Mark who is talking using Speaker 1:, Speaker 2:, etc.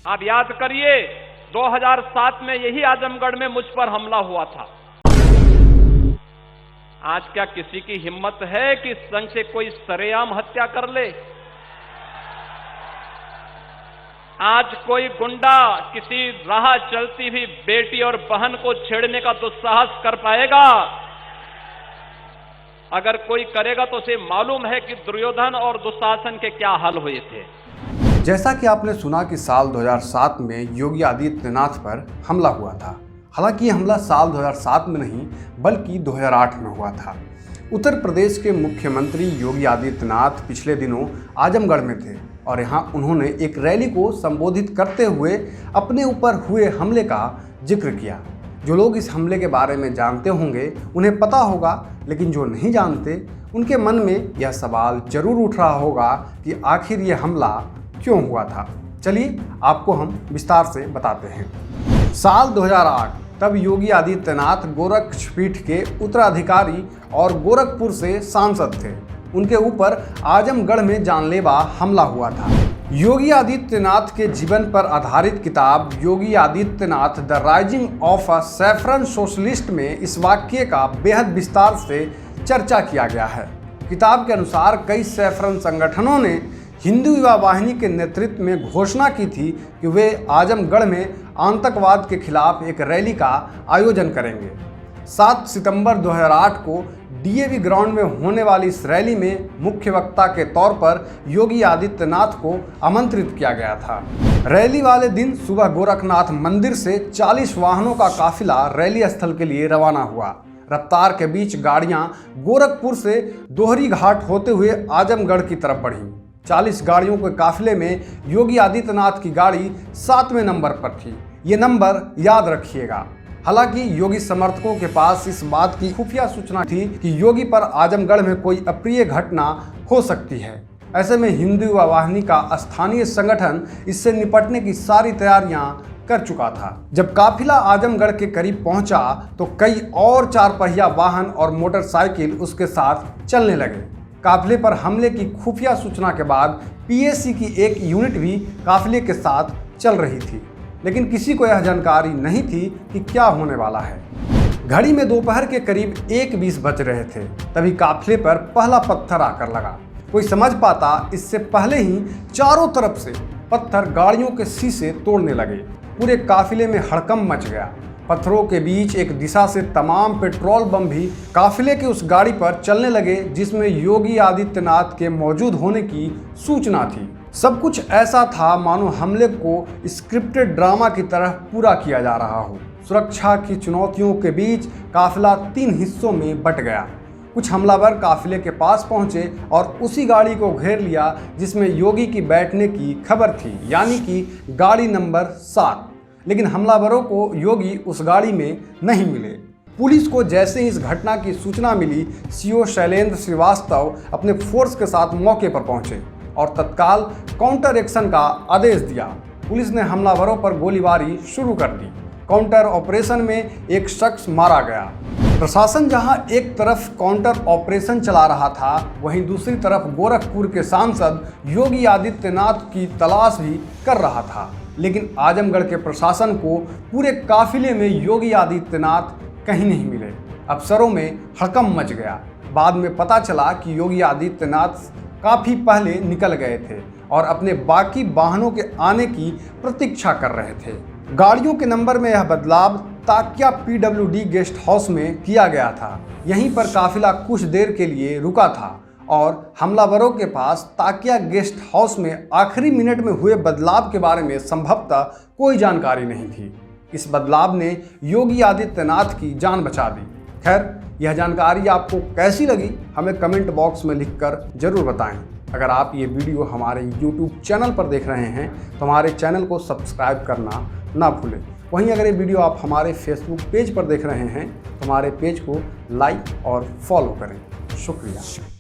Speaker 1: आप याद करिए 2007 में यही आजमगढ़ में मुझ पर हमला हुआ था। आज क्या किसी की हिम्मत है कि संघ से कोई सरेआम हत्या कर ले? आज कोई गुंडा किसी राह चलती हुई बेटी और बहन को छेड़ने का दुस्साहस कर पाएगा? अगर कोई करेगा तो उसे मालूम है कि दुर्योधन और दुशासन के क्या हाल हुए थे।
Speaker 2: जैसा कि आपने सुना कि साल 2007 में योगी आदित्यनाथ पर हमला हुआ था। हालांकि ये हमला साल 2007 में नहीं बल्कि 2008 में हुआ था। उत्तर प्रदेश के मुख्यमंत्री योगी आदित्यनाथ पिछले दिनों आजमगढ़ में थे और यहाँ उन्होंने एक रैली को संबोधित करते हुए अपने ऊपर हुए हमले का जिक्र किया। जो लोग इस हमले के बारे में जानते होंगे उन्हें पता होगा, लेकिन जो नहीं जानते उनके मन में यह सवाल जरूर उठ रहा होगा कि आखिर ये हमला क्यों हुआ था। चलिए आपको हम विस्तार से बताते हैं। साल 2008 तब योगी आदित्यनाथ गोरक्षपीठ के उत्तराधिकारी और गोरखपुर से सांसद थे। उनके ऊपर आजमगढ़ में जानलेवा हमला हुआ था। योगी आदित्यनाथ के जीवन पर आधारित किताब Yogi Adityanath the rising of a saffron socialist में इस वाक्य का बेहद विस्तार से चर्चा किया गया है। किताब के अनुसार कई सैफरन संगठनों ने हिंदू युवा वाहिनी के नेतृत्व में घोषणा की थी कि वे आजमगढ़ में आतंकवाद के खिलाफ एक रैली का आयोजन करेंगे। 7 सितंबर 2008 को डीएवी ग्राउंड में होने वाली इस रैली में मुख्य वक्ता के तौर पर योगी आदित्यनाथ को आमंत्रित किया गया था। रैली वाले दिन सुबह गोरखनाथ मंदिर से 40 वाहनों का काफिला रैली स्थल के लिए रवाना हुआ। रफ्तार के बीच गाड़ियां गोरखपुर से दोहरी घाट होते हुए आजमगढ़ की तरफ बढ़ीं। 40 गाड़ियों के काफिले में योगी आदित्यनाथ की गाड़ी 7वें नंबर पर थी। ये नंबर याद रखिएगा। हालांकि योगी समर्थकों के पास इस बात की खुफिया सूचना थी कि योगी पर आजमगढ़ में कोई अप्रिय घटना हो सकती है। ऐसे में हिंदू युवा वाहिनी का स्थानीय संगठन इससे निपटने की सारी तैयारियां कर चुका था। जब काफिला आजमगढ़ के करीब पहुंचा तो कई और 4 पहिया वाहन और मोटरसाइकिल उसके साथ चलने लगे। काफिले पर हमले की खुफिया सूचना के बाद पीएसी की एक यूनिट भी काफिले के साथ चल रही थी, लेकिन किसी को यह जानकारी नहीं थी कि क्या होने वाला है। घड़ी में दोपहर के करीब 1:20 बज रहे थे, तभी काफिले पर पहला पत्थर आकर लगा। कोई समझ पाता इससे पहले ही चारों तरफ से पत्थर गाड़ियों के शीशे तोड़ने लगे। पूरे काफिले में हड़कंप मच गया। पत्थरों के बीच एक दिशा से तमाम पेट्रोल बम भी काफिले की उस गाड़ी पर चलने लगे जिसमें योगी आदित्यनाथ के मौजूद होने की सूचना थी। सब कुछ ऐसा था मानो हमले को स्क्रिप्टेड ड्रामा की तरह पूरा किया जा रहा हो। सुरक्षा की चुनौतियों के बीच काफिला 3 हिस्सों में बट गया। कुछ हमलावर काफिले के पास पहुंचे और उसी गाड़ी को घेर लिया जिसमें योगी की बैठने की खबर थी, यानी कि गाड़ी नंबर 7। लेकिन हमलावरों को योगी उस गाड़ी में नहीं मिले। पुलिस को जैसे ही इस घटना की सूचना मिली, सीओ शैलेंद्र श्रीवास्तव अपने फोर्स के साथ मौके पर पहुंचे और तत्काल काउंटर एक्शन का आदेश दिया। पुलिस ने हमलावरों पर गोलीबारी शुरू कर दी। काउंटर ऑपरेशन में एक शख्स मारा गया। प्रशासन जहां एक तरफ काउंटर ऑपरेशन चला रहा था, वहीं दूसरी तरफ गोरखपुर के सांसद योगी आदित्यनाथ की तलाश भी कर रहा था। लेकिन आजमगढ़ के प्रशासन को पूरे काफिले में योगी आदित्यनाथ कहीं नहीं मिले। अफसरों में हड़कंप मच गया। बाद में पता चला कि योगी आदित्यनाथ काफ़ी पहले निकल गए थे और अपने बाकी वाहनों के आने की प्रतीक्षा कर रहे थे। गाड़ियों के नंबर में यह बदलाव ताकिया पीडब्ल्यूडी गेस्ट हाउस में किया गया था। यहीं पर काफिला कुछ देर के लिए रुका था और हमलावरों के पास ताकिया गेस्ट हाउस में आखिरी मिनट में हुए बदलाव के बारे में संभवतः कोई जानकारी नहीं थी। इस बदलाव ने योगी आदित्यनाथ की जान बचा दी। खैर, यह जानकारी आपको कैसी लगी हमें कमेंट बॉक्स में लिखकर जरूर बताएं। अगर आप ये वीडियो हमारे YouTube चैनल पर देख रहे हैं तो हमारे चैनल को सब्सक्राइब करना ना भूलें। वहीं अगर ये वीडियो आप हमारे Facebook पेज पर देख रहे हैं तो हमारे पेज को लाइक और फॉलो करें। शुक्रिया।